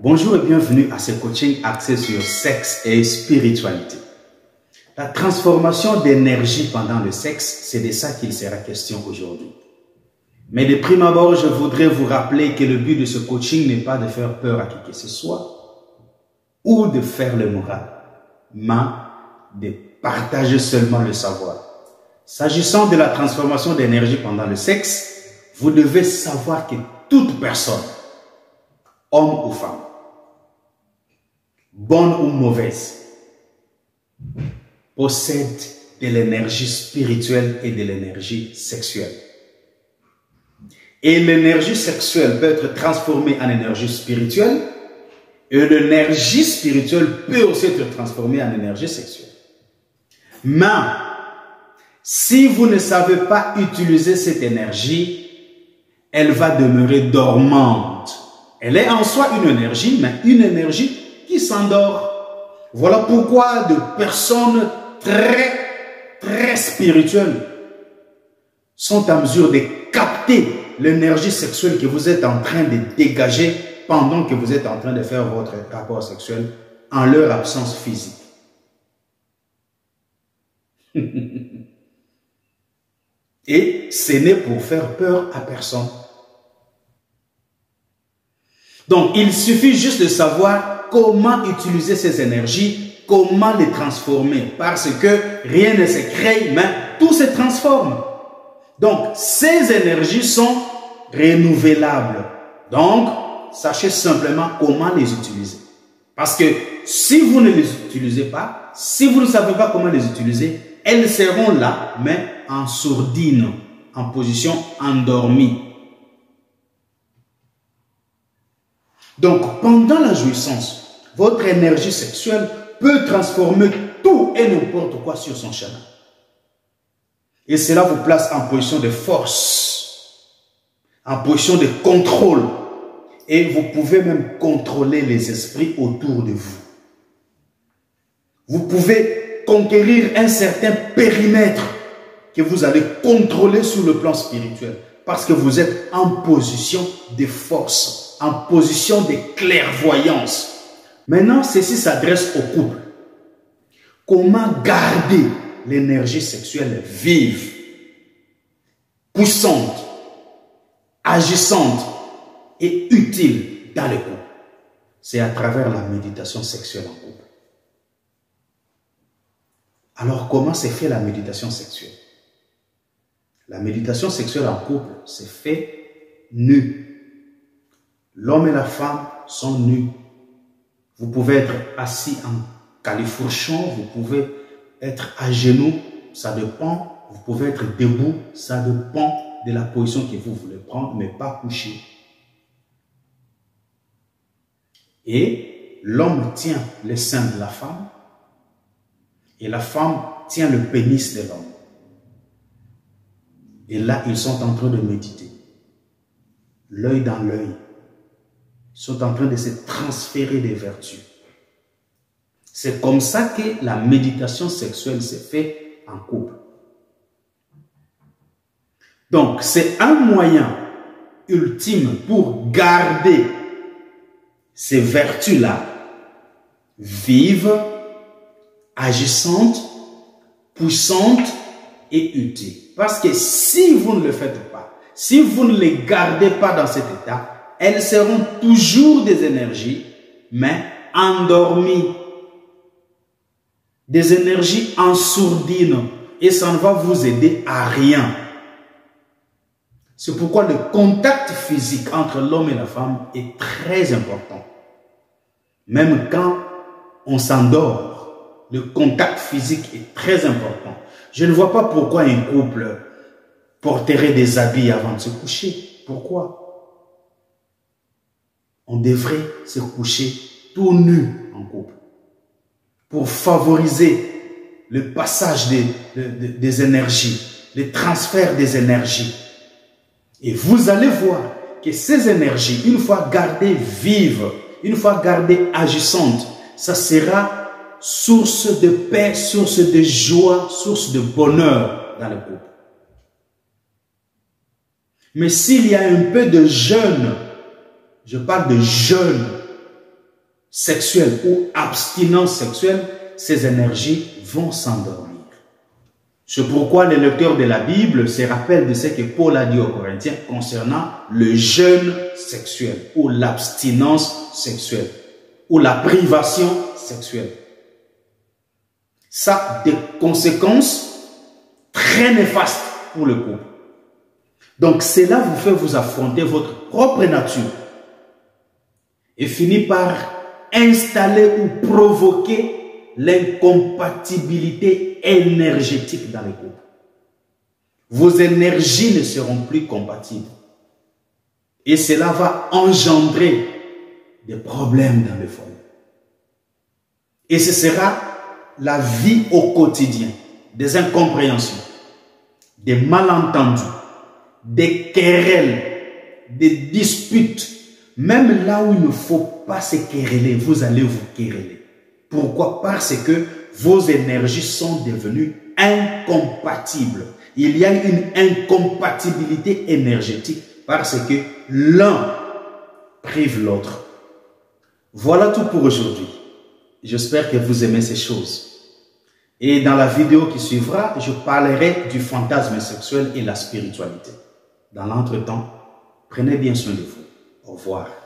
Bonjour et bienvenue à ce coaching axé sur sexe et spiritualité. La transformation d'énergie pendant le sexe, c'est de ça qu'il sera question aujourd'hui. Mais de prime abord, je voudrais vous rappeler que le but de ce coaching n'est pas de faire peur à qui que ce soit ou de faire le moral, mais de partager seulement le savoir. S'agissant de la transformation d'énergie pendant le sexe, vous devez savoir que toute personne, homme ou femme, bonne ou mauvaise, possède de l'énergie spirituelle et de l'énergie sexuelle. Et l'énergie sexuelle peut être transformée en énergie spirituelle et l'énergie spirituelle peut aussi être transformée en énergie sexuelle. Mais si vous ne savez pas utiliser cette énergie, elle va demeurer dormante. Elle est en soi une énergie, mais une énergie qui s'endort. Voilà pourquoi de personnes très spirituelles sont en mesure de capter l'énergie sexuelle que vous êtes en train de dégager pendant que vous êtes en train de faire votre rapport sexuel en leur absence physique. Et ce n'est pour faire peur à personne. Donc, il suffit juste de savoir comment utiliser ces énergies, comment les transformer. Parce que rien ne se crée, mais tout se transforme. Donc, ces énergies sont renouvelables. Donc, sachez simplement comment les utiliser. Parce que si vous ne les utilisez pas, si vous ne savez pas comment les utiliser, elles seront là, mais en sourdine, en position endormie. Donc, pendant la jouissance, votre énergie sexuelle peut transformer tout et n'importe quoi sur son chemin. Et cela vous place en position de force, en position de contrôle. Et vous pouvez même contrôler les esprits autour de vous. Vous pouvez conquérir un certain périmètre que vous allez contrôler sur le plan spirituel. Parce que vous êtes en position de force, en position de clairvoyance. Maintenant, ceci s'adresse au couple. Comment garder l'énergie sexuelle vive, puissante, agissante et utile dans le couple? C'est à travers la méditation sexuelle en couple. Alors, comment se fait la méditation sexuelle? La méditation sexuelle en couple se fait nu. L'homme et la femme sont nus. Vous pouvez être assis en califourchon, vous pouvez être à genoux, ça dépend. Vous pouvez être debout, ça dépend de la position que vous voulez prendre, mais pas couché. Et l'homme tient le sein de la femme et la femme tient le pénis de l'homme. Et là, ils sont en train de méditer. L'œil dans l'œil. Ils sont en train de se transférer des vertus. C'est comme ça que la méditation sexuelle se fait en couple. Donc, c'est un moyen ultime pour garder ces vertus-là vives, agissantes, puissantes et utiles. Parce que si vous ne le faites pas, si vous ne les gardez pas dans cet état, elles seront toujours des énergies, mais endormies. Des énergies en sourdine. Et ça ne va vous aider à rien. C'est pourquoi le contact physique entre l'homme et la femme est très important. Même quand on s'endort, le contact physique est très important. Je ne vois pas pourquoi un couple porterait des habits avant de se coucher. Pourquoi? On devrait se coucher tout nu en couple pour favoriser le passage des énergies, le transfert des énergies. Et vous allez voir que ces énergies, une fois gardées vives, une fois gardées agissantes, ça sera source de paix, source de joie, source de bonheur dans le couple. Mais s'il y a un peu de jeûne, je parle de jeûne, sexuelle ou abstinence sexuelle, ces énergies vont s'endormir. C'est pourquoi les lecteurs de la Bible se rappellent de ce que Paul a dit aux Corinthiens concernant le jeûne sexuel ou l'abstinence sexuelle ou la privation sexuelle. Ça a des conséquences très néfastes pour le couple. Donc cela vous fait vous affronter votre propre nature et finit par installer ou provoquer l'incompatibilité énergétique dans les couples. Vos énergies ne seront plus compatibles. Et cela va engendrer des problèmes dans le foyer. Et ce sera la vie au quotidien, des incompréhensions, des malentendus, des querelles, des disputes. Même là où il ne faut pas se quereller, vous allez vous quereller. Pourquoi? Parce que vos énergies sont devenues incompatibles. Il y a une incompatibilité énergétique parce que l'un prive l'autre. Voilà tout pour aujourd'hui. J'espère que vous aimez ces choses. Et dans la vidéo qui suivra, je parlerai du fantasme sexuel et la spiritualité. Dans l'entretemps, prenez bien soin de vous. Au revoir.